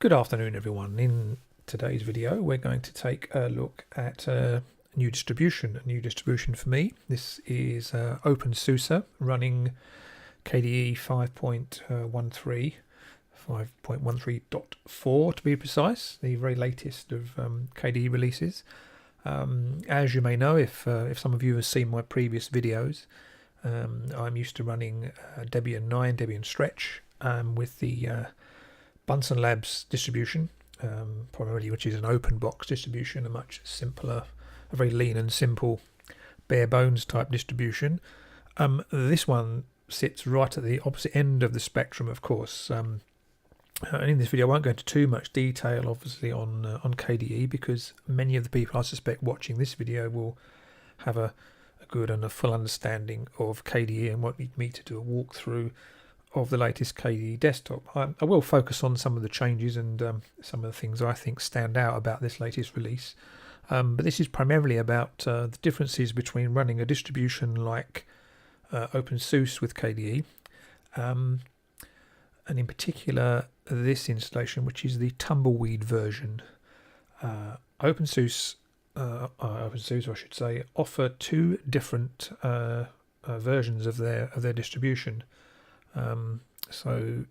Good afternoon, everyone. In today's video, we're going to take a look at a new distribution. A new distribution for me. This is OpenSUSE running KDE 5.13, 5.13.4 to be precise, the very latest of KDE releases. As you may know, if some of you have seen my previous videos, I'm used to running Debian 9, Debian Stretch with the Bunsen Labs distribution, primarily, which is an open box distribution, a much simpler, a very lean and simple, bare bones type distribution. This one sits right at the opposite end of the spectrum, of course. And in this video, I won't go into too much detail, obviously, on KDE, because many of the people I suspect watching this video will have a good and a full understanding of KDE and won't need me to do a walkthrough of the latest KDE desktop. I will focus on some of the changes and some of the things I think stand out about this latest release. But this is primarily about the differences between running a distribution like OpenSUSE with KDE, and in particular this installation, which is the Tumbleweed version. OpenSUSE, I should say, offer two different versions of their distribution. So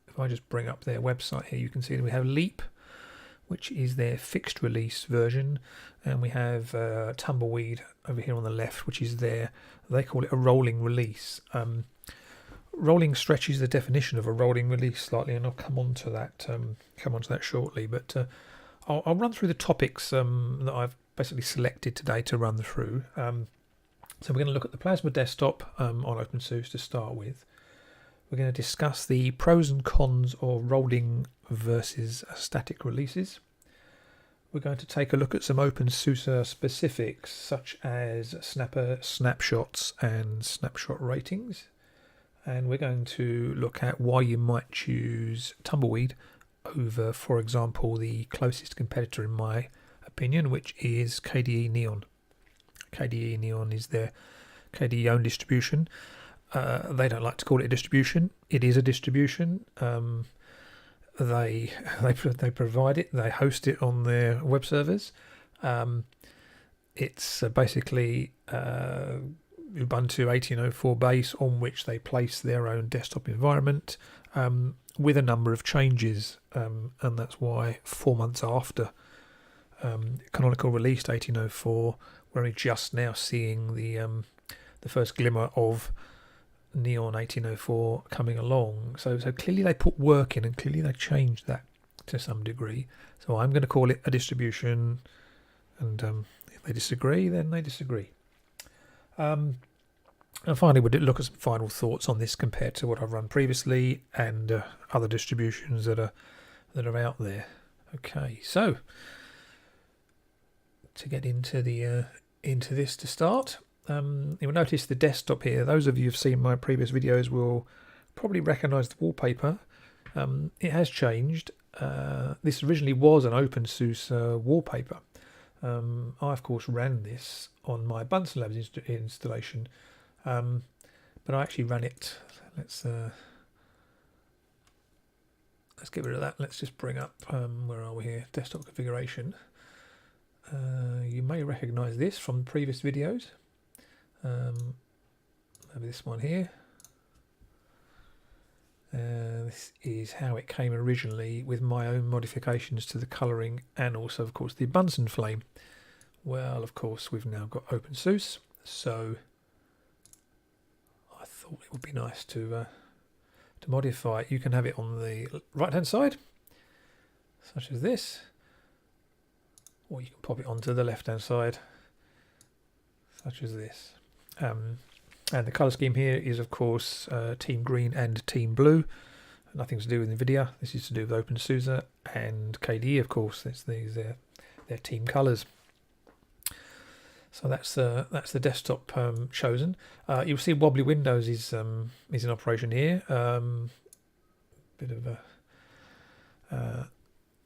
if I just bring up their website here, you can see that we have Leap, which is their fixed release version, and we have Tumbleweed over here on the left, which is they call it a rolling release. Rolling stretches the definition of a rolling release slightly, and I'll come on to that shortly. But I'll run through the topics that I've basically selected today to run through. So we're going to look at the Plasma desktop on OpenSUSE to start with. We're going to discuss the pros and cons of rolling versus static releases. We're going to take a look at some OpenSUSE specifics, such as snapshots and snapshot ratings. And we're going to look at why you might choose Tumbleweed over, for example, the closest competitor in my opinion, which is KDE Neon. KDE Neon is their KDE owned distribution. They don't like to call it a distribution. It is a distribution. They provide it. They host it on their web servers. It's basically Ubuntu 18.04 base on which they place their own desktop environment with a number of changes, and that's why 4 months after Canonical released 18.04, we're only just now seeing the first glimmer of Neon 18.04 coming along. So clearly they put work in, and clearly they changed that to some degree. So I'm going to call it a distribution, and if they disagree, then they disagree. And finally, we'll look at some final thoughts on this compared to what I've run previously and other distributions that are out there. Okay, so to get into this to start. You'll notice the desktop here. Those of you who've seen my previous videos will probably recognise the wallpaper. It has changed. This originally was an OpenSUSE wallpaper. I, of course, ran this on my Bunsen Labs installation, but I actually ran it. Let's get rid of that. Let's just bring up, where are we here? Desktop configuration. You may recognise this from previous videos. Maybe this one here. This is how it came originally, with my own modifications to the colouring and also, of course, the Bunsen flame. Well, of course, we've now got OpenSUSE, so I thought it would be nice to modify it. You can have it on the right-hand side, such as this, or you can pop it onto the left-hand side, such as this. And the colour scheme here is, of course, Team Green and Team Blue. Nothing to do with NVIDIA. This is to do with OpenSUSE and KDE, of course. That's their team colours. So that's the desktop chosen. You'll see wobbly windows is in operation here. Bit of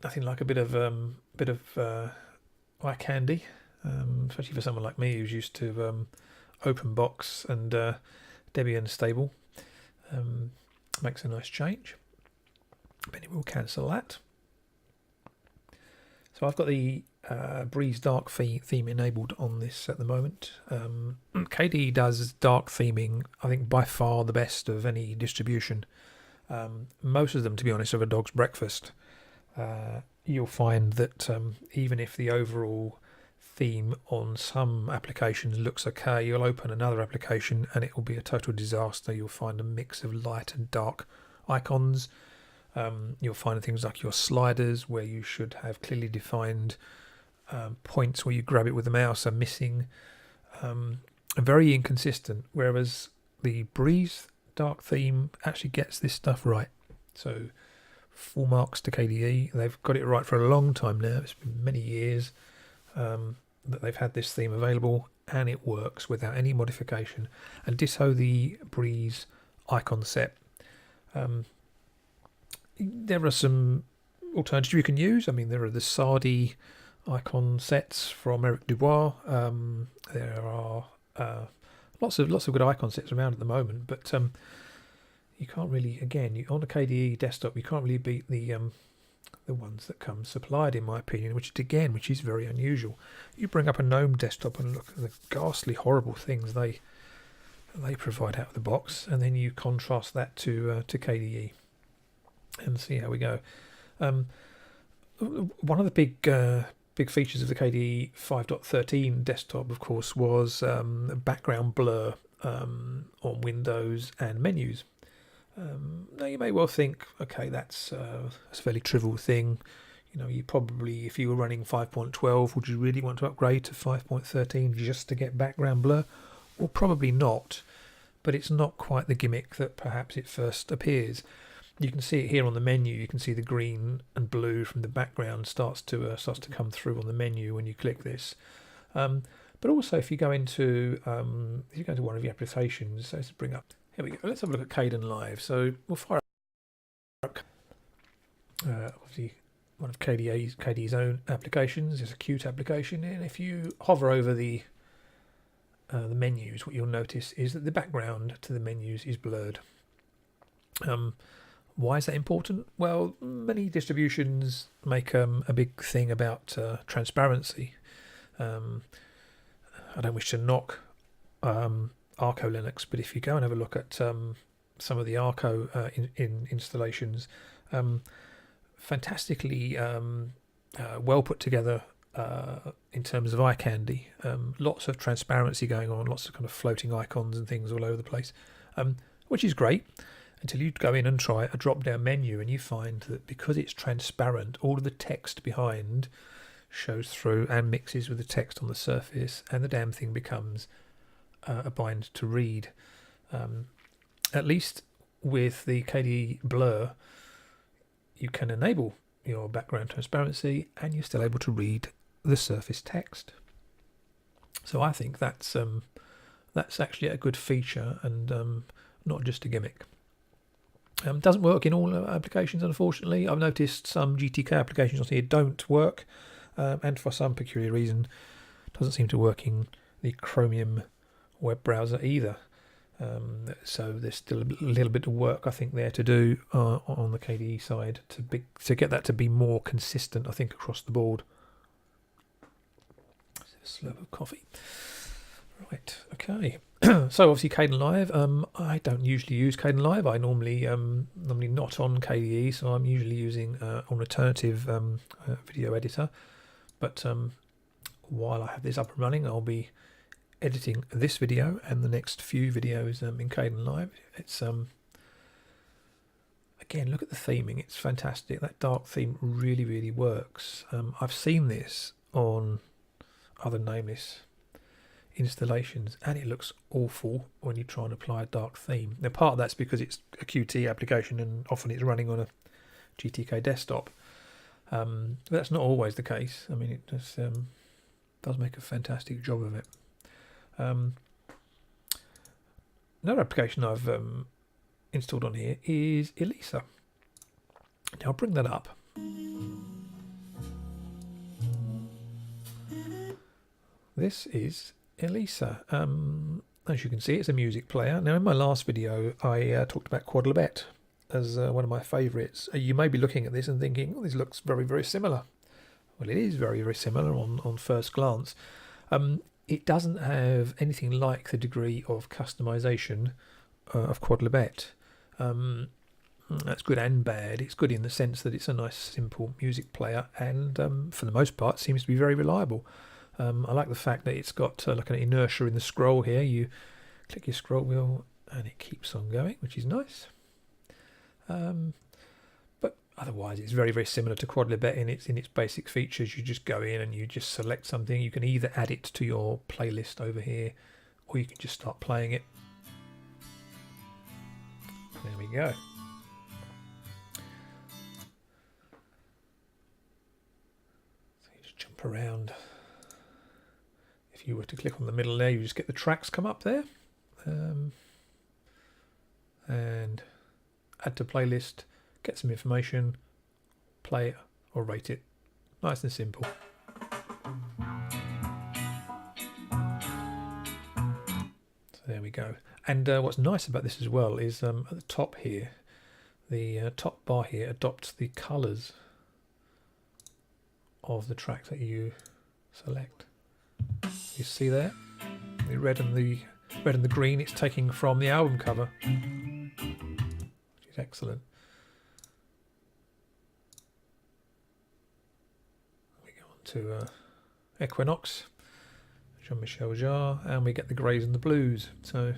nothing like a bit of eye candy, especially for someone like me who's used to OpenBox and Debian stable. Makes a nice change. But anyway, we'll cancel that. So I've got the Breeze Dark theme enabled on this at the moment. KDE does dark theming, I think, by far the best of any distribution. Most of them, to be honest, are a dog's breakfast. You'll find that even if the overall theme on some applications looks okay, you'll open another application and it will be a total disaster. You'll find a mix of light and dark icons. You'll find things like your sliders, where you should have clearly defined points where you grab it with the mouse, are missing. Very inconsistent, whereas the Breeze dark theme actually gets this stuff right. So full marks to KDE. They've got it right for a long time now. It's been many years that they've had this theme available, and it works without any modification. And ditto the Breeze icon set. There are some alternatives you can use. I mean, there are the Sardi icon sets from Eric Dubois. There are lots of good icon sets around at the moment, but you can't really, again, on a KDE desktop, you can't really beat the ones that come supplied, in my opinion, which is very unusual. You bring up a GNOME desktop and look at the ghastly, horrible things they provide out of the box, and then you contrast that to KDE and see how we go. One of the big features of the KDE 5.13 desktop, of course, was background blur on windows and menus. Now you may well think, okay, that's a fairly trivial thing. You know, you probably, if you were running 5.12, would you really want to upgrade to 5.13 just to get background blur? Well, probably not, but it's not quite the gimmick that perhaps it first appears. You can see it here on the menu. You can see the green and blue from the background starts to come through on the menu when you click this. But also, if you go into one of your applications, so let's bring up. Here we go. Let's have a look at Kdenlive. So we'll fire up obviously one of KDE's own applications. It's a Qt application, and if you hover over the menus, what you'll notice is that the background to the menus is blurred. Why is that important? Well, many distributions make a big thing about transparency. I don't wish to knock Arco Linux, but if you go and have a look at some of the Arco installations, fantastically well put together in terms of eye candy. Lots of transparency going on, lots of kind of floating icons and things all over the place, which is great until you go in and try a drop down menu and you find that because it's transparent, all of the text behind shows through and mixes with the text on the surface, and the damn thing becomes a bind to read. At least with the KDE Blur, you can enable your background transparency and you're still able to read the surface text. So I think that's actually a good feature and not just a gimmick. Doesn't work in all applications, unfortunately. I've noticed some GTK applications on here don't work, and for some peculiar reason doesn't seem to work in the Chromium web browser either. So there's still a little bit of work, I think, there to do on the KDE side to get that to be more consistent, I think, across the board. A slurp of coffee. Right, okay. So obviously Kdenlive, I don't usually use Kdenlive. I normally not on KDE, so I'm usually using an alternative video editor. But while I have this up and running, I'll be editing this video and the next few videos in Kdenlive. It's again, look at the theming. It's fantastic. That dark theme really, really works. I've seen this on other nameless installations and it looks awful when you try and apply a dark theme. Now, part of that's because it's a Qt application and often it's running on a GTK desktop. But that's not always the case. I mean, it just does make a fantastic job of it. Another application I've installed on here is Alisa. Now I'll bring that up. This is Alisa. As you can see, it's a music player. Now in my last video I talked about Quadlibet as one of my favourites. You may be looking at this and thinking, oh, this looks very, very similar. Well, it is very, very similar on first glance. It doesn't have anything like the degree of customization of Quadlibet. That's good and bad. It's good in the sense that it's a nice, simple music player, and for the most part, seems to be very reliable. I like the fact that it's got like an inertia in the scroll here. You click your scroll wheel, and it keeps on going, which is nice. But otherwise, it's very, very similar to Quadlibet in its basic features. You just go in and you just select something. You can either add it to your playlist over here, or you can just start playing it. There we go. So you just jump around. If you were to click on the middle there, you just get the tracks come up there. And add to playlist, get some information, play it or rate it. Nice and simple. So there we go. And what's nice about this as well is at the top here, the top bar here adopts the colours of the track that you select. You see there, the red and the green. It's taking from the album cover, which is excellent. We go on to Equinox, Jean-Michel Jarre, and we get the greys and the blues. So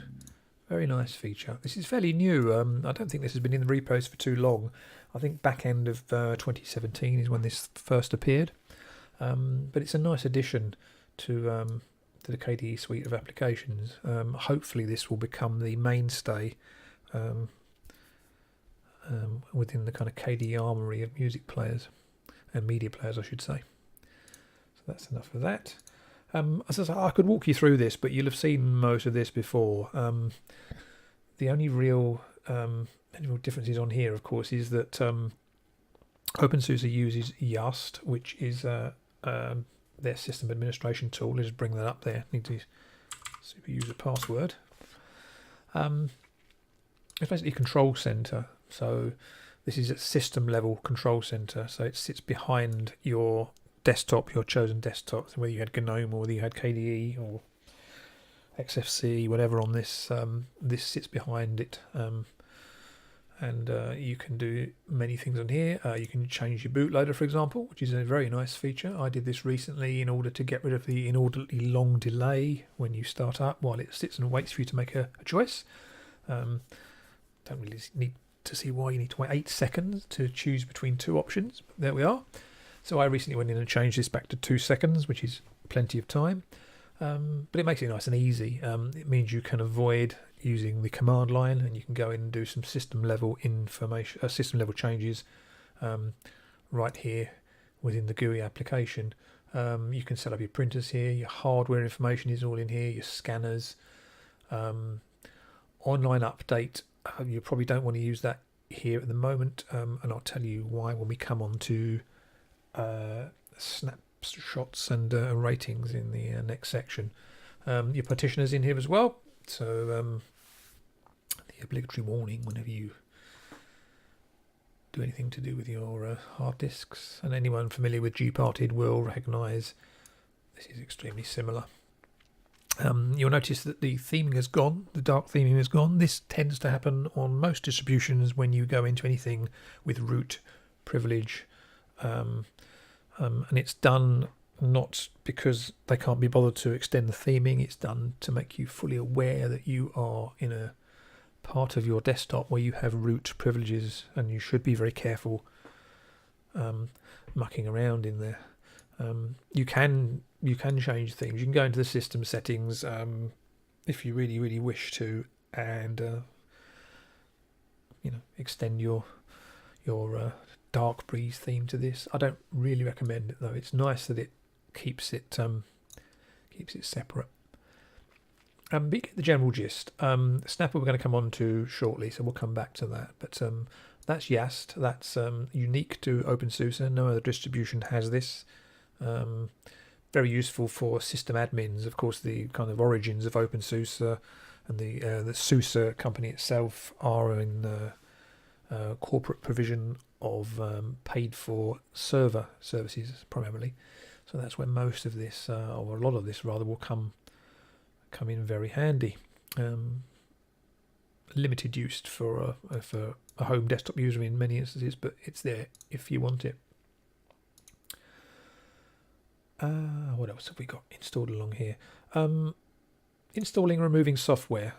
very nice feature. This is fairly new. I don't think this has been in the repos for too long. I think back end of 2017 is when this first appeared. But it's a nice addition to the KDE suite of applications. Hopefully this will become the mainstay within the kind of KDE armory of music players and media players, I should say. So that's enough of that. As I say, I could walk you through this, but you'll have seen most of this before. The only real differences on here, of course, is that OpenSUSE uses Yost, which is their system administration tool. Let's bring that up there. Need to super user password. It's basically a control center. So this is a system level control center. So it sits behind your desktop, your chosen desktop. So whether you had GNOME or whether you had KDE or XFC, whatever on this, this sits behind it. And you can do many things on here. You can change your bootloader, for example, which is a very nice feature. I did this recently in order to get rid of the inordinately long delay when you start up while it sits and waits for you to make a choice. Don't really need to see why you need to wait 8 seconds to choose between two options. But there we are. So I recently went in and changed this back to 2 seconds, which is plenty of time. But it makes it nice and easy. It means you can avoid using the command line, and you can go in and do some system level information, system level changes right here within the GUI application. You can set up your printers here. Your hardware information is all in here. Your scanners, online update. You probably don't want to use that here at the moment, and I'll tell you why when we come on to snapshots and ratings in the next section. Your partitioners in here as well, so the obligatory warning whenever you do anything to do with your hard disks, and anyone familiar with gparted will recognise this is extremely similar. You'll notice that the theming has gone, the dark theming has gone. This tends to happen on most distributions when you go into anything with root privilege, and it's done not because they can't be bothered to extend the theming. It's done to make you fully aware that you are in a part of your desktop where you have root privileges, and you should be very careful mucking around in there. You can change things. You can go into the system settings if you really wish to, and extend your dark breeze theme to this. I don't really recommend it though. It's nice that it keeps it separate. But you get the general gist. Snapper we're going to come on to shortly, so we'll come back to that. But that's Yost. That's unique to OpenSUSE. No other distribution has this. Very useful for system admins. Of course, the kind of origins of OpenSUSE and the SUSE company itself are in corporate provision of paid for server services primarily. So that's where most of this, or a lot of this rather, will come in very handy. Limited use for a home desktop user in many instances, but it's there if you want it. What else have we got installed along here? Installing and removing software.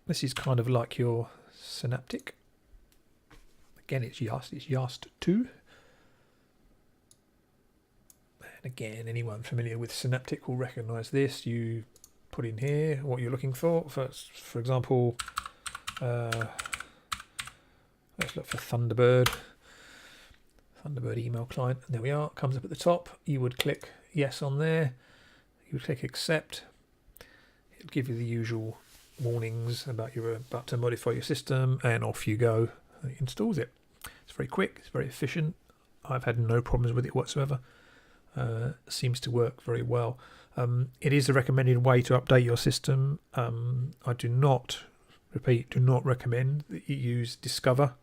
This is kind of like your Synaptic. Again, it's Yost 2. And again, anyone familiar with Synaptic will recognize this. You put in here what you're looking for. For example, let's look for Thunderbird email client. And there we are. It comes up at the top. You would click yes on there. You would click accept. It'll give you the usual warnings about you're about to modify your system, and off you go. It installs it. It's very quick. It's very efficient. I've had no problems with it whatsoever. Seems to work very well. It is a recommended way to update your system. I do not recommend that you use Discover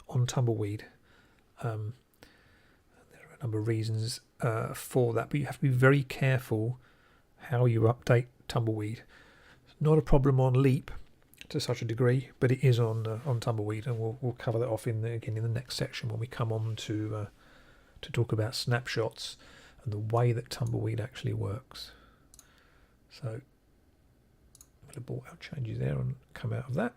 on Tumbleweed. There are a number of reasons for that, but you have to be very careful how you update Tumbleweed. It's not a problem on Leap to such a degree, but it is on Tumbleweed, and we'll cover that off in the next section when we come on to talk about snapshots and the way that Tumbleweed actually works. So I'm going to abort our changes there and come out of that.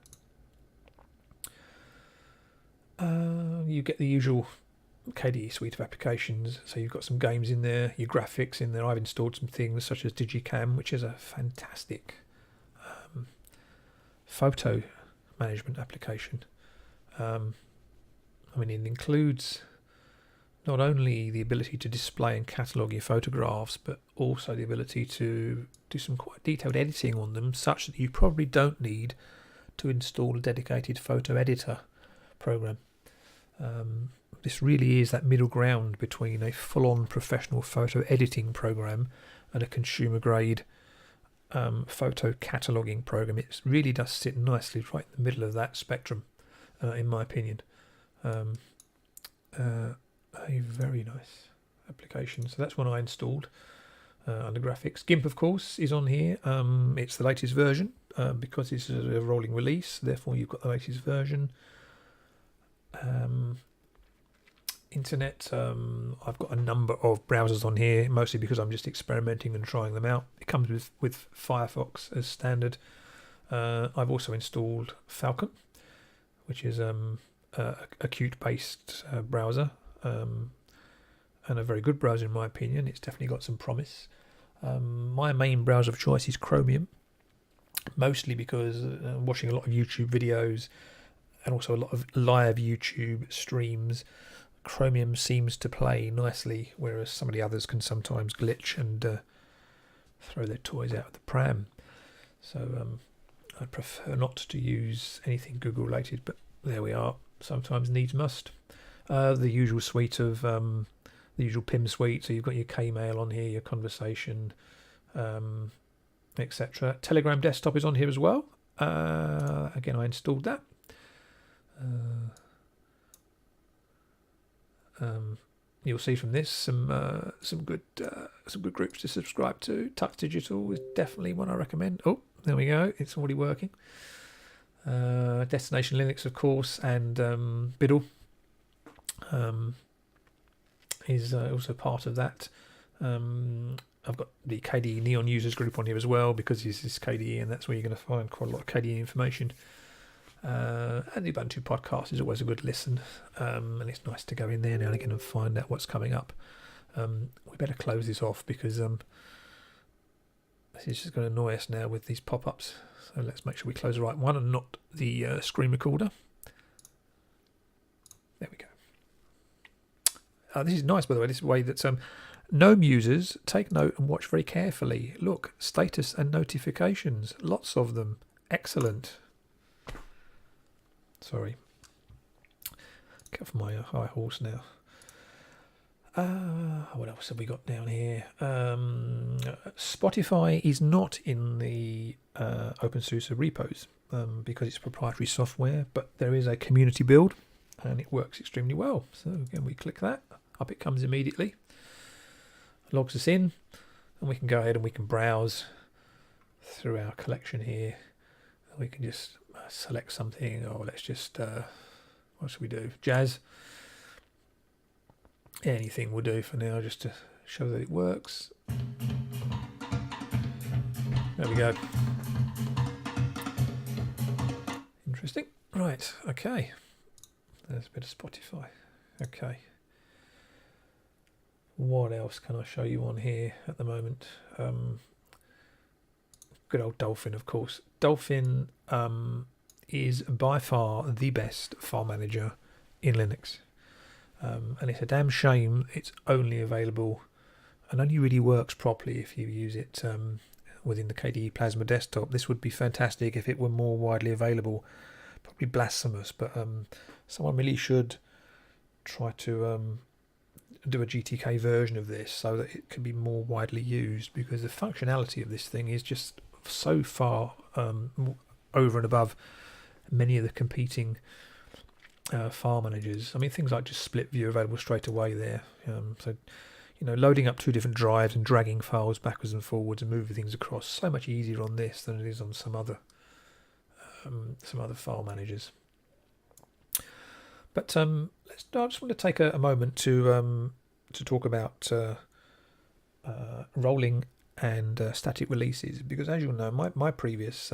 You get the usual KDE suite of applications. So you've got some games in there, your graphics in there. I've installed some things such as digicam, which is a fantastic photo management application. I mean, it includes not only the ability to display and catalogue your photographs, but also the ability to do some quite detailed editing on them, such that you probably don't need to install a dedicated photo editor program. This really is that middle ground between a full-on professional photo editing program and a consumer-grade photo cataloguing program. It really does sit nicely right in the middle of that spectrum, in my opinion. A very nice application. So that's one I installed under graphics. GIMP, of course, is on here. It's the latest version because it's a rolling release. Therefore, you've got the latest version. Internet, I've got a number of browsers on here, mostly because I'm just experimenting and trying them out. It comes with Firefox as standard. I've also installed Falcon, which is a Qt-based browser, and a very good browser in my opinion. It's definitely got some promise. My main browser of choice is Chromium, mostly because I'm watching a lot of YouTube videos and also a lot of live YouTube streams. Chromium seems to play nicely, whereas some of the others can sometimes glitch and throw their toys out of the pram. So I prefer not to use anything Google related, but there we are. Sometimes needs must. The usual suite of the usual PIM suite. So you've got your Kmail on here, your conversation, etc. Telegram desktop is on here as well. Again, I installed that. You'll see from this some good groups to subscribe to. Tux Digital is definitely one I recommend. Oh, there we go. It's already working. Destination Linux, of course, and Biddle is also part of that. I've got the KDE Neon users group on here as well, because this is KDE, and that's where you're going to find quite a lot of KDE information. And the Ubuntu podcast is always a good listen, and it's nice to go in there now and again and find out what's coming up. We better close this off because this is just going to annoy us now with these pop-ups. So let's make sure we close the right one and not the screen recorder. There we go. This is nice, by the way. This is a way that GNOME users take note and watch very carefully. Look, status and notifications, lots of them. Excellent. Sorry. Get off my high horse now. What else have we got down here? Spotify is not in the OpenSUSE repos because it's proprietary software, but there is a community build and it works extremely well. So again, we click that, up it comes immediately, logs us in, and we can go ahead and we can browse through our collection here. We can just select something, or let's just what should we do? Jazz. Anything will do for now, just to show that it works. There we go. Interesting. Right, okay. There's a bit of Spotify. Okay. What else can I show you on here at the moment? Good old Dolphin, of course. Dolphin is by far the best file manager in Linux. And it's a damn shame it's only available and only really works properly if you use it within the KDE Plasma desktop. This would be fantastic if it were more widely available. Probably blasphemous, but someone really should try to do a GTK version of this so that it can be more widely used, because the functionality of this thing is just so far over and above many of the competing file managers. I mean, things like just split view available straight away there. So, you know, loading up 2 different drives and dragging files backwards and forwards and moving things across, so much easier on this than it is on some other file managers. But I just want to take a moment to talk about rolling and static releases, because as you'll know, my previous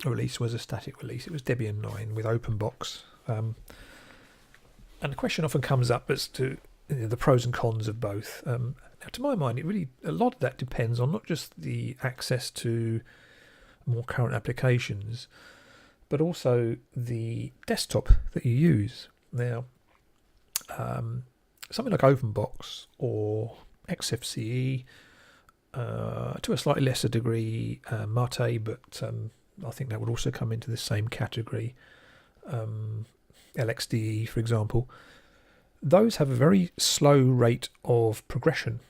release was a static release. It was Debian 9 with OpenBox. And the question often comes up as to the pros and cons of both. Now, to my mind, a lot of that depends on not just the access to more current applications, but also the desktop that you use. Now, something like OpenBox or XFCE, to a slightly lesser degree Mate, but I think that would also come into the same category. LXDE, for example, those have a very slow rate of progression.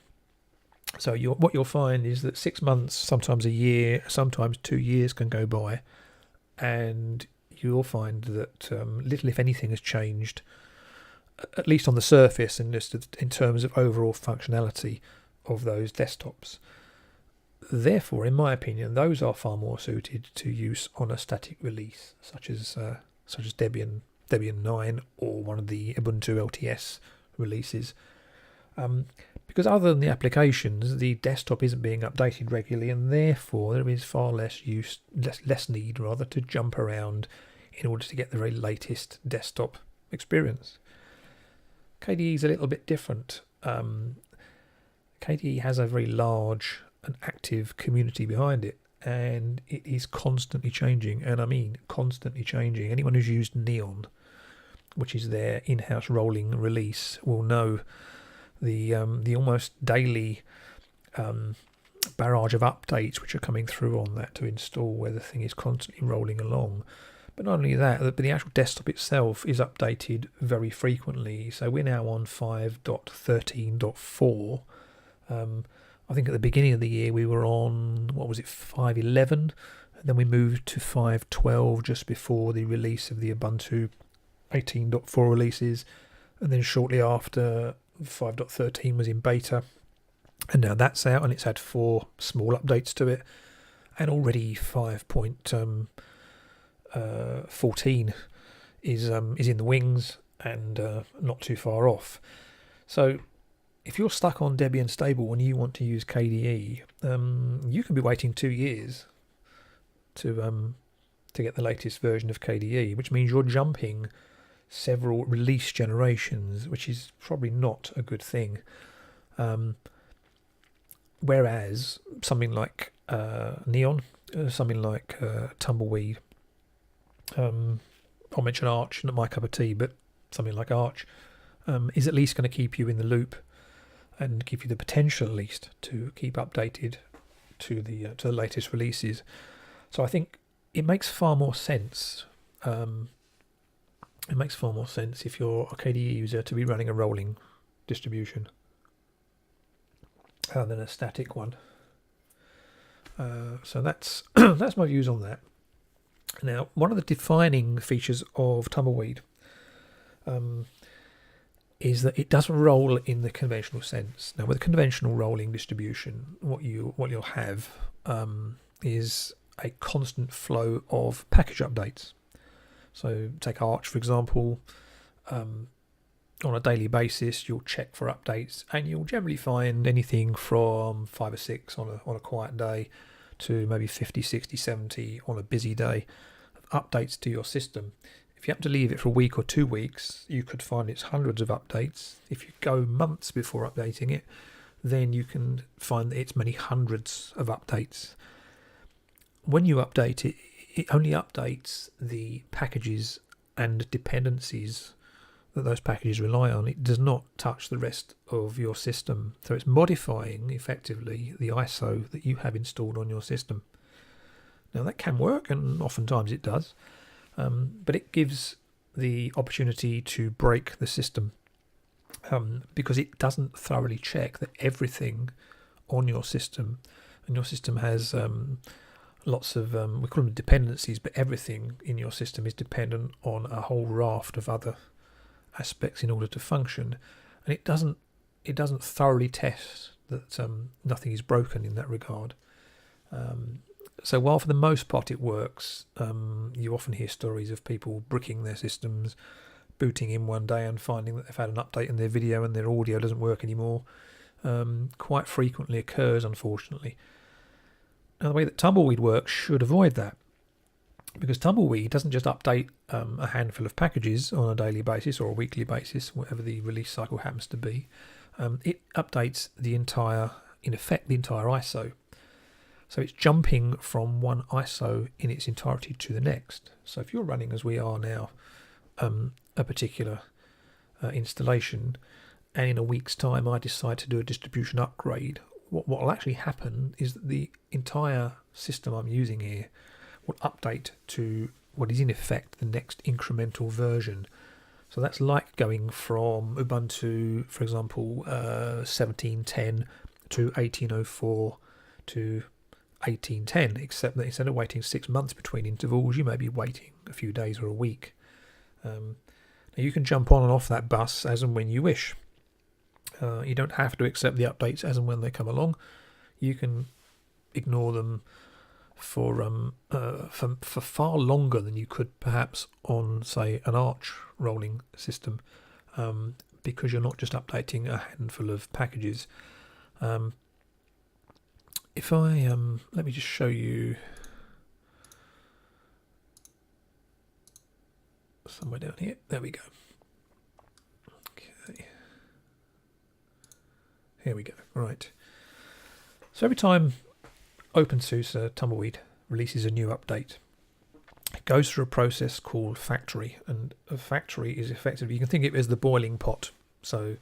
So what you'll find is that 6 months, sometimes a year, sometimes 2 years can go by, and you'll find that little, if anything, has changed, at least on the surface, and just in terms of overall functionality of those desktops. Therefore, in my opinion, those are far more suited to use on a static release, such as Debian 9 or one of the Ubuntu LTS releases. Because other than the applications, the desktop isn't being updated regularly, and therefore there is far less need to jump around in order to get the very latest desktop experience. KDE is a little bit different. KDE has a very large and active community behind it, and it is constantly changing, and I mean constantly changing. Anyone who's used Neon, which is their in-house rolling release, will know the almost daily barrage of updates which are coming through on that to install, where the thing is constantly rolling along. But not only that, but the actual desktop itself is updated very frequently. So we're now on 5.13.4. I think at the beginning of the year we were on, 5.11, and then we moved to 5.12 just before the release of the Ubuntu 18.4 releases, and then shortly after 5.13 was in beta, and now that's out, and it's had 4 small updates to it, and already 5.14 is in the wings and not too far off. So if you're stuck on Debian stable and you want to use KDE, you can be waiting 2 years to get the latest version of KDE, which means you're jumping several release generations, which is probably not a good thing. Whereas something like Neon, something like Tumbleweed, I'll mention Arch, not my cup of tea, but something like Arch is at least going to keep you in the loop and give you the potential, at least, to keep updated to the latest releases. So I think it makes far more sense. It makes far more sense if you're a KDE user to be running a rolling distribution than a static one. So that's that's my views on that. Now, one of the defining features of Tumbleweed is that it doesn't roll in the conventional sense. Now, with a conventional rolling distribution, what you'll have is a constant flow of package updates. So take Arch, for example. On a daily basis, you'll check for updates, and you'll generally find anything from 5 or 6 on a quiet day to maybe 50, 60, 70 on a busy day of updates to your system. If you happen to leave it for a week or 2 weeks, you could find it's hundreds of updates. If you go months before updating it, then you can find that it's many hundreds of updates. When you update it, it only updates the packages and dependencies that those packages rely on. It does not touch the rest of your system. So it's modifying effectively the ISO that you have installed on your system. Now that can work, and oftentimes it does, but it gives the opportunity to break the system because it doesn't thoroughly check that everything on your system, and your system has lots of, we call them dependencies, but everything in your system is dependent on a whole raft of other aspects in order to function, and it doesn't thoroughly test that nothing is broken in that regard. So while for the most part it works, you often hear stories of people bricking their systems, booting in one day and finding that they've had an update in their video and their audio doesn't work anymore. Quite frequently occurs, unfortunately. Now, the way that Tumbleweed works should avoid that, because Tumbleweed doesn't just update a handful of packages on a daily basis or a weekly basis, whatever the release cycle happens to be. It updates the entire ISO. So it's jumping from one ISO in its entirety to the next. So if you're running, as we are now, a particular installation, and in a week's time I decide to do a distribution upgrade, what will actually happen is that the entire system I'm using here will update to what is in effect the next incremental version. So that's like going from Ubuntu, for example, 17.10 to 18.04 to 18.10, except that instead of waiting 6 months between intervals, you may be waiting a few days or a week. Now you can jump on and off that bus as and when you wish. You don't have to accept the updates as and when they come along. You can ignore them for far longer than you could perhaps on, say, an Arch rolling system, because you're not just updating a handful of packages. If I let me just show you somewhere down here. There we go. Okay. Here we go. Right. So every time OpenSUSE Tumbleweed releases a new update, it goes through a process called factory, and a factory is effectively, you can think of it as the boiling pot. So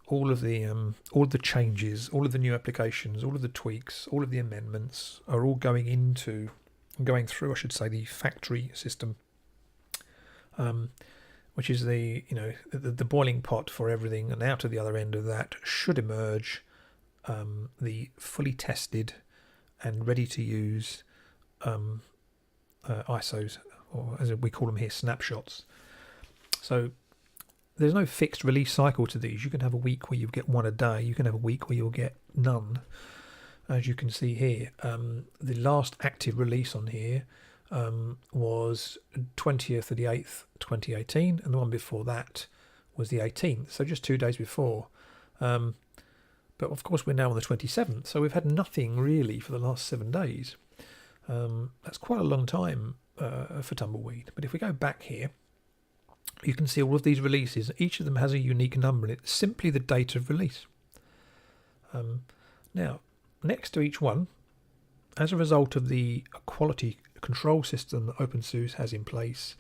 all of the changes, all of the new applications, all of the tweaks, all of the amendments are all going through, I should say, the factory system, which is the boiling pot for everything, and out of the other end of that should emerge the fully tested and ready to use ISOs, or as we call them here, snapshots. So there's no fixed release cycle to these. You can have a week where you get one a day. You can have a week where you'll get none. As you can see here, the last active release on here was 20th of the 8th, 2018, and the one before that was the 18th, so just 2 days before. But of course we're now on the 27th, so we've had nothing really for the last 7 days. That's quite a long time for Tumbleweed. But if we go back here, you can see all of these releases. Each of them has a unique number, and it's simply the date of release. Now, next to each one, as a result of the quality control system that OpenSUSE has in place,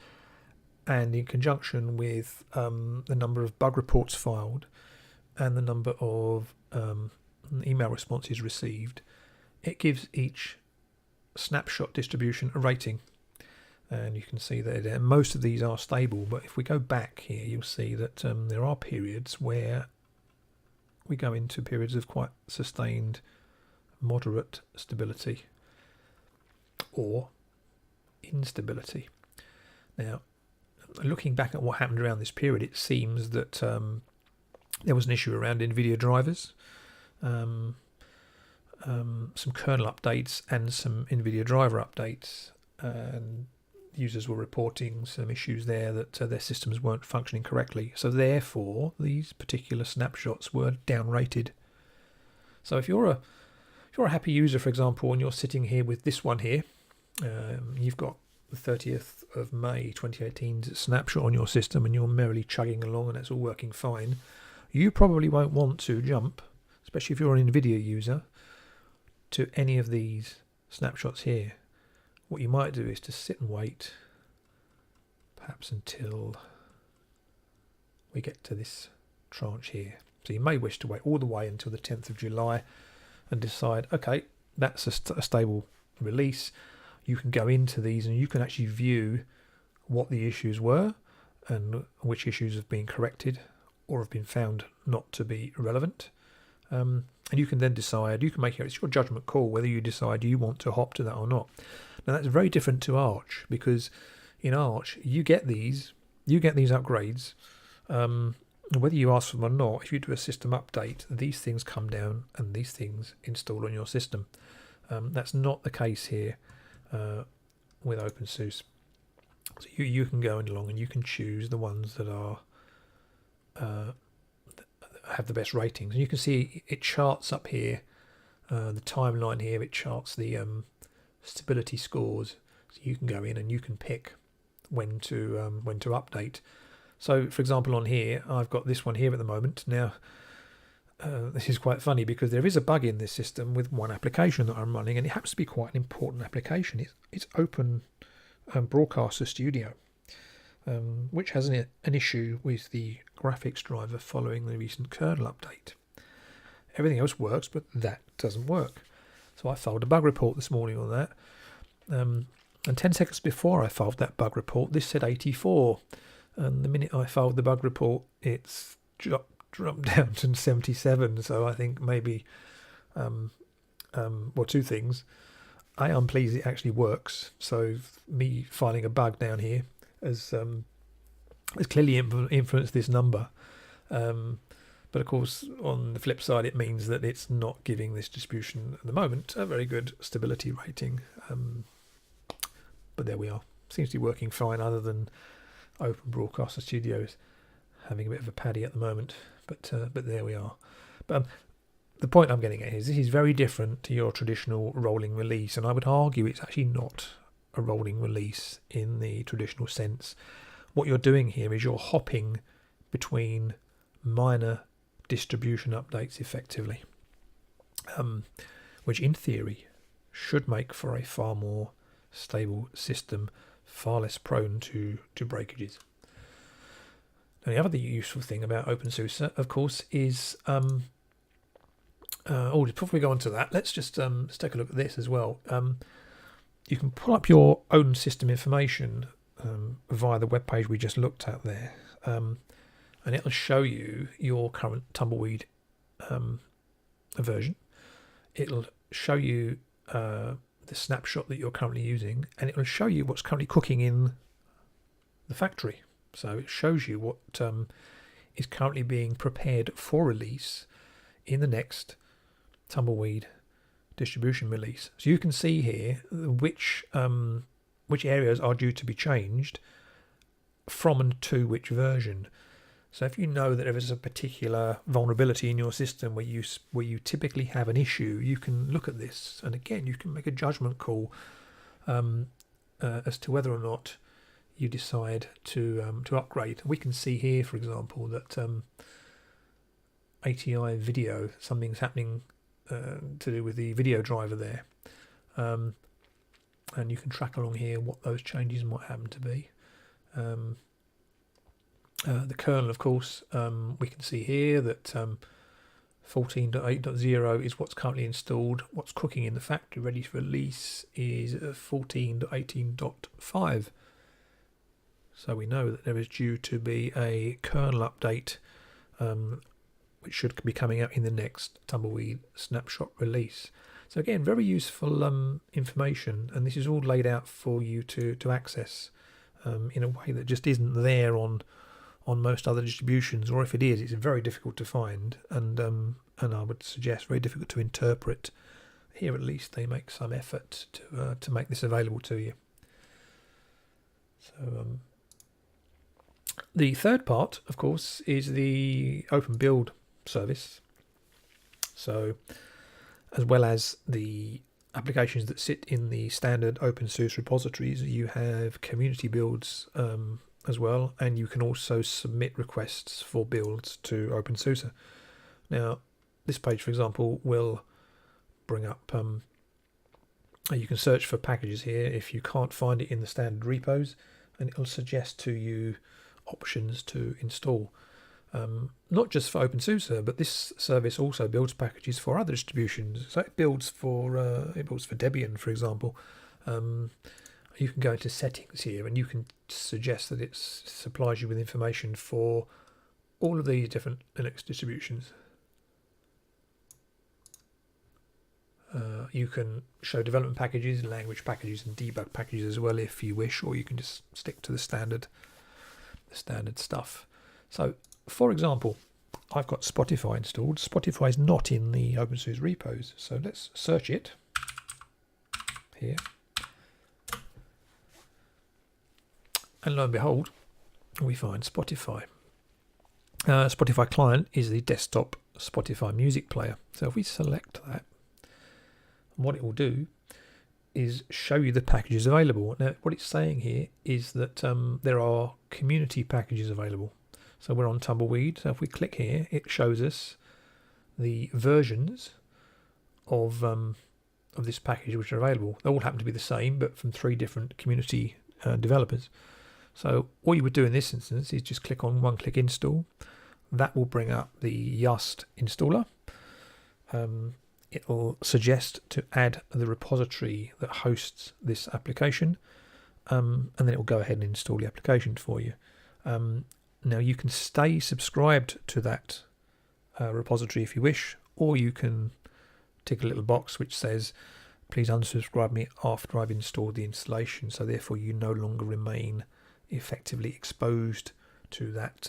and in conjunction with the number of bug reports filed and the number of email responses received, it gives each snapshot distribution a rating. And you can see that most of these are stable, but if we go back here, you'll see that there are periods where we go into periods of quite sustained moderate stability or instability. Now, looking back at what happened around this period, it seems that there was an issue around NVIDIA drivers, some kernel updates and some NVIDIA driver updates, and users were reporting some issues there that their systems weren't functioning correctly. So therefore, these particular snapshots were downrated. So if you're a happy user, for example, and you're sitting here with this one here, you've got the 30th of May 2018 snapshot on your system, and you're merrily chugging along and it's all working fine, you probably won't want to jump, especially if you're an NVIDIA user, to any of these snapshots here. What you might do is to sit and wait, perhaps until we get to this tranche here. So you may wish to wait all the way until the 10th of July and decide, okay, that's a stable release. You can go into these and you can actually view what the issues were and which issues have been corrected or have been found not to be relevant. And you can then decide, you can make it's your judgment call whether you decide you want to hop to that or not. Now that's very different to Arch, because in Arch you get these upgrades, whether you ask for them or not. If you do a system update, these things come down and these things install on your system. That's not the case here with OpenSUSE. So you can go along and you can choose the ones that are have the best ratings, and you can see it charts up here, the timeline here. It charts the stability scores, so you can go in and you can pick when to update. So for example, on here I've got this one here at the moment. Now this is quite funny because there is a bug in this system with one application that I'm running, and it happens to be quite an important application. It's Open Broadcaster Studio, which has an issue with the graphics driver following the recent kernel update. Everything else works, but that doesn't work. So I filed a bug report this morning on that, and 10 seconds before I filed that bug report, this said 84, and the minute I filed the bug report, it's dropped down to 77. So I think maybe, well, two things. I'm pleased it actually works. So me filing a bug down here has clearly influenced this number. But of course, on the flip side, it means that it's not giving this distribution at the moment a very good stability rating. But there we are. Seems to be working fine, other than Open Broadcaster Studios having a bit of a paddy at the moment. But there we are. But the point I'm getting at is this is very different to your traditional rolling release, and I would argue it's actually not a rolling release in the traditional sense. What you're doing here is you're hopping between minor distribution updates effectively, which in theory should make for a far more stable system, far less prone to breakages. Now, the other useful thing about OpenSUSE, of course, is before we go on to that, let's just let's take a look at this as well. You can pull up your own system information via the web page we just looked at there, and it'll show you your current Tumbleweed version. It'll show you the snapshot that you're currently using, and it'll show you what's currently cooking in the factory. So it shows you what is currently being prepared for release in the next Tumbleweed distribution release. So you can see here which areas are due to be changed from and to which version. So if you know that there is a particular vulnerability in your system where you typically have an issue, you can look at this, and again you can make a judgment call as to whether or not you decide to upgrade. We can see here, for example, that ATI video, something's happening to do with the video driver there, and you can track along here what those changes might happen to be. The kernel, of course, we can see here that 14.8.0 is what's currently installed. What's cooking in the factory ready for release is 14.18.5. So we know that there is due to be a kernel update which should be coming out in the next Tumbleweed snapshot release. So again, very useful information, and this is all laid out for you to access in a way that just isn't there on most other distributions, or if it is, it's very difficult to find, and I would suggest very difficult to interpret. Here at least they make some effort to make this available to you. So the third part, of course, is the OpenBuild service. So as well as the applications that sit in the standard OpenSUSE repositories, you have community builds as well, and you can also submit requests for builds to OpenSUSE. Now, this page, for example, will bring up, you can search for packages here if you can't find it in the standard repos, and it'll suggest to you options to install. Not just for OpenSUSE, but this service also builds packages for other distributions. So it builds for Debian, for example. You can go into settings here, and you can suggest that it supplies you with information for all of these different Linux distributions. You can show development packages, language packages, and debug packages as well if you wish, or you can just stick to the standard stuff. So, for example, I've got Spotify installed. Spotify is not in the OpenSUSE repos, so let's search it here. And lo and behold, we find Spotify. Spotify client is the desktop Spotify music player. So if we select that, what it will do is show you the packages available. Now, what it's saying here is that there are community packages available. So we're on Tumbleweed. So if we click here, it shows us the versions of this package which are available. They all happen to be the same, but from 3 different community developers. So all you would do in this instance is just click on one-click install. That will bring up the Yost installer. It will suggest to add the repository that hosts this application, and then it will go ahead and install the application for you. Now you can stay subscribed to that repository if you wish, or you can tick a little box which says please unsubscribe me after I've installed the installation, so therefore you no longer remain effectively exposed to that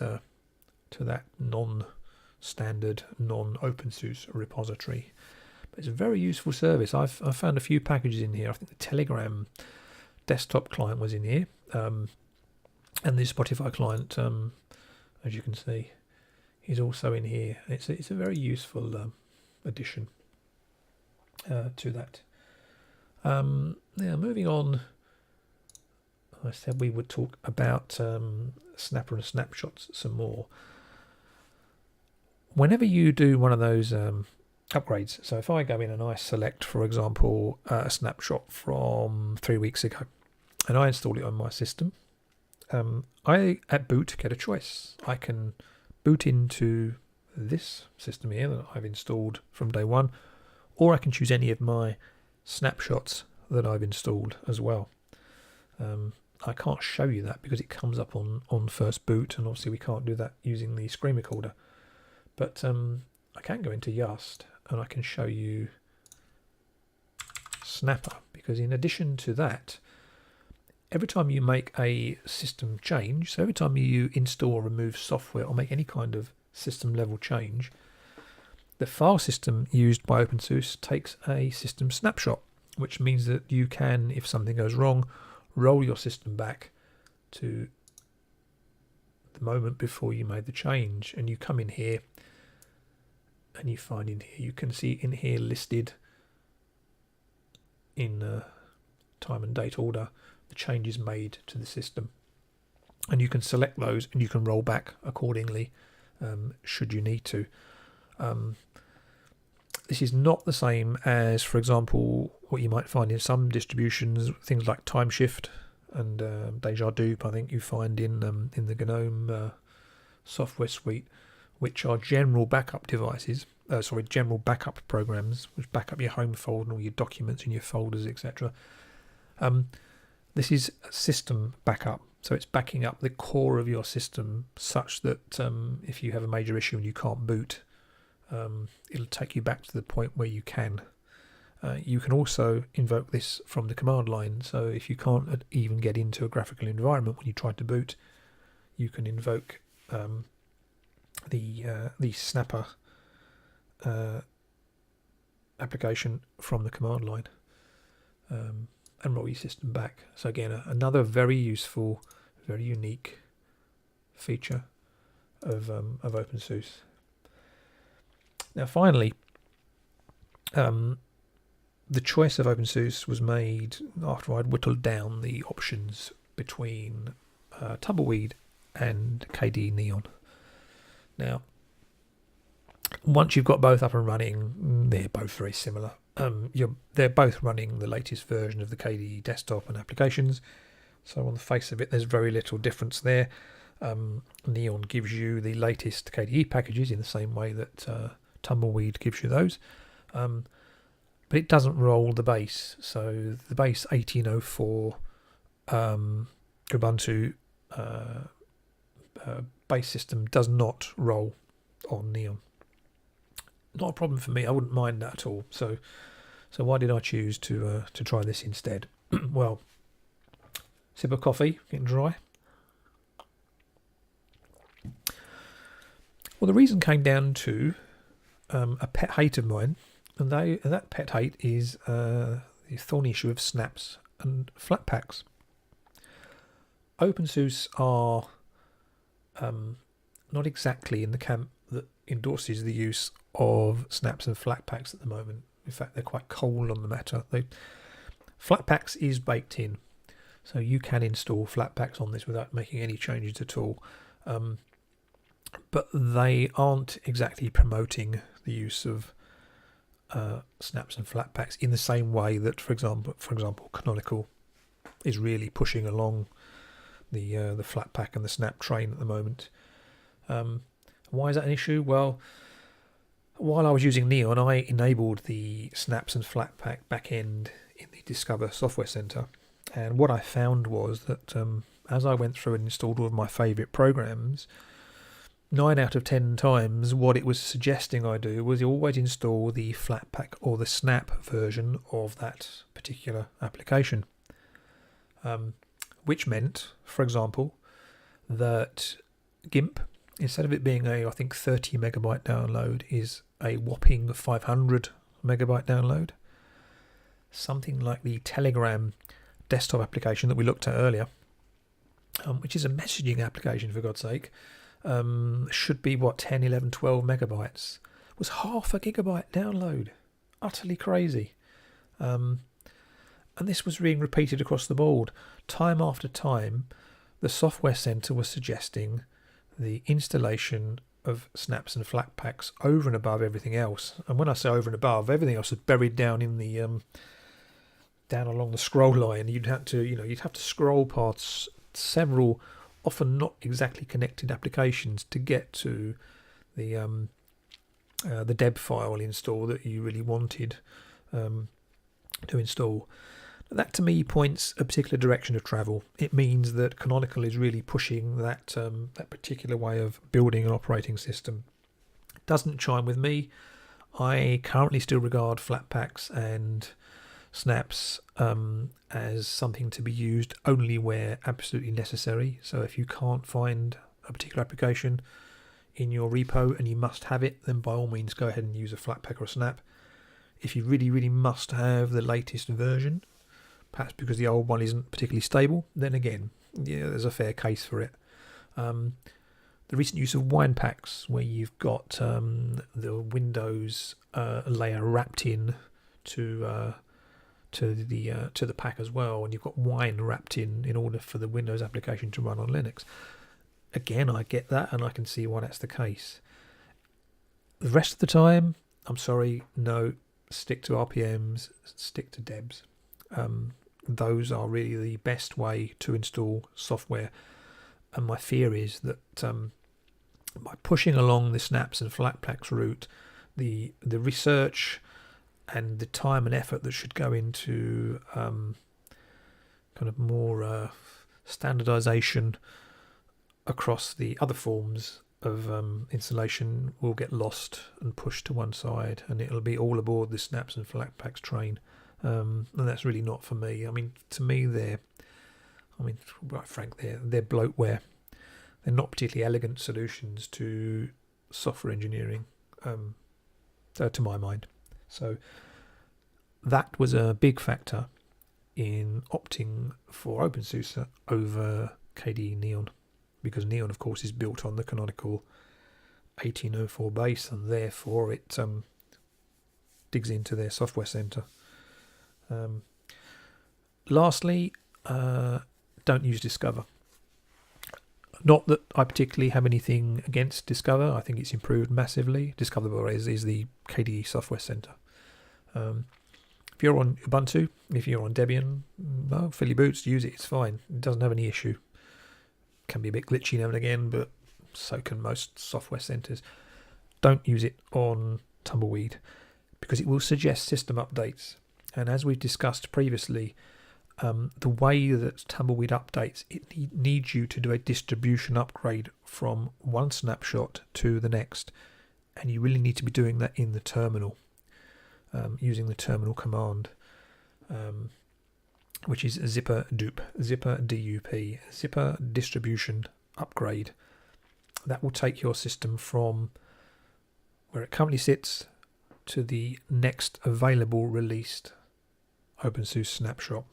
non-standard, non-OpenSUSE repository. But it's a very useful service. I've found a few packages in here. I think the Telegram desktop client was in here, and the Spotify client, as you can see, is also in here. It's a very useful addition to that. Now moving on, I said we would talk about Snapper and snapshots some more. Whenever you do one of those upgrades, so if I go in and I select, for example, a snapshot from 3 weeks ago, and I install it on my system, I at boot get a choice. I can boot into this system here that I've installed from day one, or I can choose any of my snapshots that I've installed as well. I can't show you that because it comes up on first boot, and obviously we can't do that using the screen recorder. But I can go into Yost and I can show you Snapper, because in addition to that, every time you make a system change, so every time you install or remove software or make any kind of system level change, the file system used by OpenSUSE takes a system snapshot, which means that you can, if something goes wrong, roll your system back to the moment before you made the change, and you come in here and you find in here, you can see in here listed in time and date order the changes made to the system, and you can select those and you can roll back accordingly should you need to. This is not the same as, for example, what you might find in some distributions, things like Timeshift and Deja Dupe, I think you find in the GNOME software suite, which are general backup devices, general backup programs, which back up your home folder and all your documents and your folders, etc. This is a system backup, so it's backing up the core of your system such that if you have a major issue and you can't boot, it'll take you back to the point where you can. You can also invoke this from the command line. So if you can't even get into a graphical environment when you try to boot, you can invoke the snapper application from the command line and roll your system back. So again, another very useful, very unique feature of OpenSUSE. Now finally, the choice of OpenSUSE was made after I'd whittled down the options between Tumbleweed and KDE Neon. Now, once you've got both up and running, they're both very similar. They're both running the latest version of the KDE desktop and applications, so on the face of it, there's very little difference there. Neon gives you the latest KDE packages in the same way that Tumbleweed gives you those. But it doesn't roll the base. So the base 1804 Ubuntu base system does not roll on Neon. Not a problem for me. I wouldn't mind that at all. So why did I choose to try this instead? Well, sip of coffee, getting dry. Well, the reason came down to a pet hate of mine. And that pet hate is the thorny issue of snaps and flatpaks. OpenSUSE are not exactly in the camp that endorses the use of snaps and flatpaks at the moment. In fact, they're quite cold on the matter. Flatpaks is baked in, so you can install flatpaks on this without making any changes at all. But they aren't exactly promoting the use of snaps and flatpaks in the same way that, for example, Canonical is really pushing along the flatpak and the snap train at the moment. Why is that an issue? Well, while I was using Neon, I enabled the snaps and flatpak backend in the Discover Software Center, and what I found was that as I went through and installed all of my favourite programs, 9 out of 10 times what it was suggesting I do was always install the flatpak or the snap version of that particular application, which meant, for example, that GIMP, instead of it being I think 30 megabyte download, is a whopping 500 megabyte download. Something like the Telegram desktop application that we looked at earlier, which is a messaging application for God's sake, should be 10, 11, 12 megabytes, was half a gigabyte download. Utterly crazy. And this was being repeated across the board. Time after time, the Software Center was suggesting the installation of snaps and flatpaks over and above everything else. And when I say over and above, everything else is buried down in the down along the scroll line. You'd have to scroll past several, often not exactly connected applications to get to the deb file install that you really wanted to install. That to me points a particular direction of travel. It means that Canonical is really pushing that particular way of building an operating system. It doesn't chime with me. I currently still regard flatpaks and snaps as something to be used only where absolutely necessary. So if you can't find a particular application in your repo and you must have it, then by all means go ahead and use a flatpak or a snap. If you really, really must have the latest version, perhaps because the old one isn't particularly stable, then again, there's a fair case for it. The recent use of wine packs, where you've got the Windows layer wrapped in to the pack as well, and you've got wine wrapped in order for the Windows application to run on Linux. Again, I get that, and I can see why that's the case. The rest of the time, I'm sorry, no, stick to RPMs, stick to debs. Those are really the best way to install software, and my fear is that by pushing along the snaps and flatpaks route, the research and the time and effort that should go into kind of more standardization across the other forms installation will get lost and pushed to one side, and it'll be all aboard the snaps and flatpaks train, and that's really not for me. I mean, to me, quite frank, they're bloatware. They're not particularly elegant solutions to software engineering, to my mind. So that was a big factor in opting for OpenSUSE over KDE Neon, because Neon, of course, is built on the canonical 1804 base, and therefore it digs into their software center. Lastly, don't use Discover. Not that I particularly have anything against Discover. I think it's improved massively. Discover is the KDE Software Center. If you're on Ubuntu, if you're on Debian, no, fill your boots, use it. It's fine. It doesn't have any issue. Can be a bit glitchy now and again, but so can most software centers. Don't use it on Tumbleweed because it will suggest system updates. And as we've discussed previously, the way that Tumbleweed updates, it needs you to do a distribution upgrade from one snapshot to the next, and you really need to be doing that in the terminal, using the terminal command, which is zipper dup, zipper distribution upgrade. That will take your system from where it currently sits to the next available released OpenSUSE snapshot.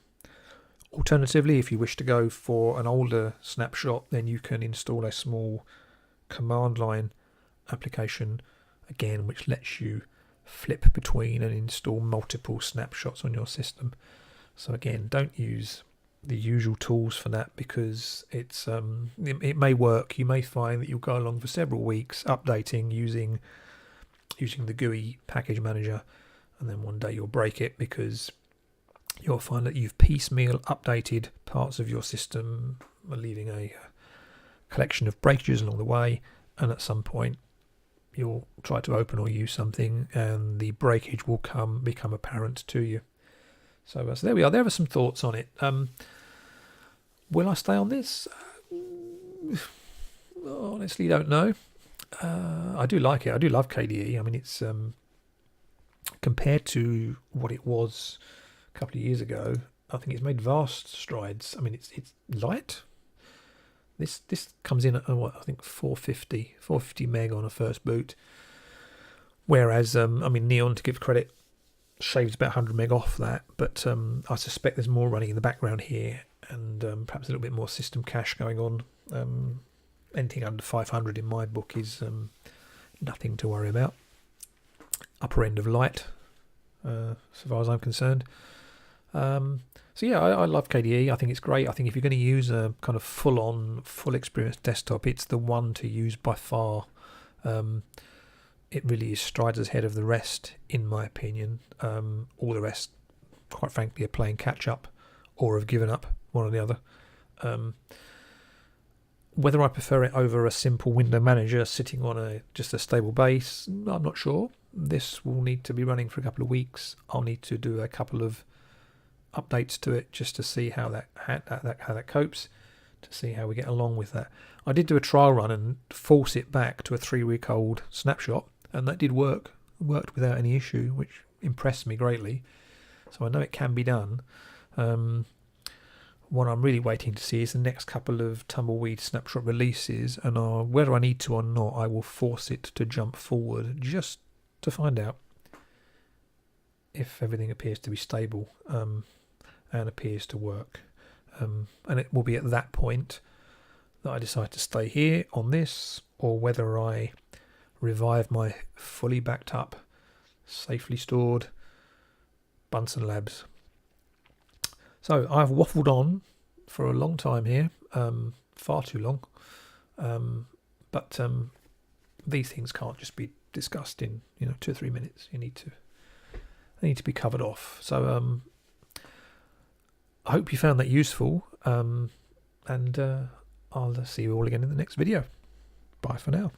Alternatively, if you wish to go for an older snapshot, then you can install a small command line application, again, which lets you flip between and install multiple snapshots on your system. So again, don't use the usual tools for that, because it may work. You may find that you'll go along for several weeks updating using the GUI package manager, and then one day you'll break it because you'll find that you've piecemeal updated parts of your system, leaving a collection of breakages along the way, and at some point you'll try to open or use something and the breakage will become apparent to you. So there we are. There are some thoughts on it. Will I stay on this? Honestly, don't know. I do like it. I do love KDE. I mean, it's compared to what it was a couple of years ago, I think it's made vast strides. I mean, it's light. This comes in at I think 450 meg on a first boot, whereas I mean, Neon, to give credit, shaves about 100 meg off that, but I suspect there's more running in the background here, and perhaps a little bit more system cache going on. Anything under 500 in my book is nothing to worry about. Upper end of light, so far as I'm concerned. So yeah, I love KDE. I think it's great. I think if you're going to use a kind of full experience desktop, it's the one to use by far. It really is strides ahead of the rest, in my opinion. All the rest, quite frankly, are playing catch up or have given up, one or the other. Whether I prefer it over a simple window manager sitting on just a stable base, I'm not sure. This will need to be running for a couple of weeks. I'll need to do a couple of updates to it just to see how that copes, to see how we get along with that. I did do a trial run and force it back to a 3-week-old snapshot, and that did work. It worked without any issue, which impressed me greatly. So I know it can be done. What I'm really waiting to see is the next couple of Tumbleweed snapshot releases, and whether I need to or not, I will force it to jump forward just to find out if everything appears to be stable and appears to work. And it will be at that point that I decide to stay here on this, or whether I revive my fully backed up, safely stored Bunsen Labs. So I've waffled on for a long time here, far too long, but these things can't just be discussed in 2 or 3 minutes. They need to be covered off. So I hope you found that useful, and I'll see you all again in the next video. Bye for now.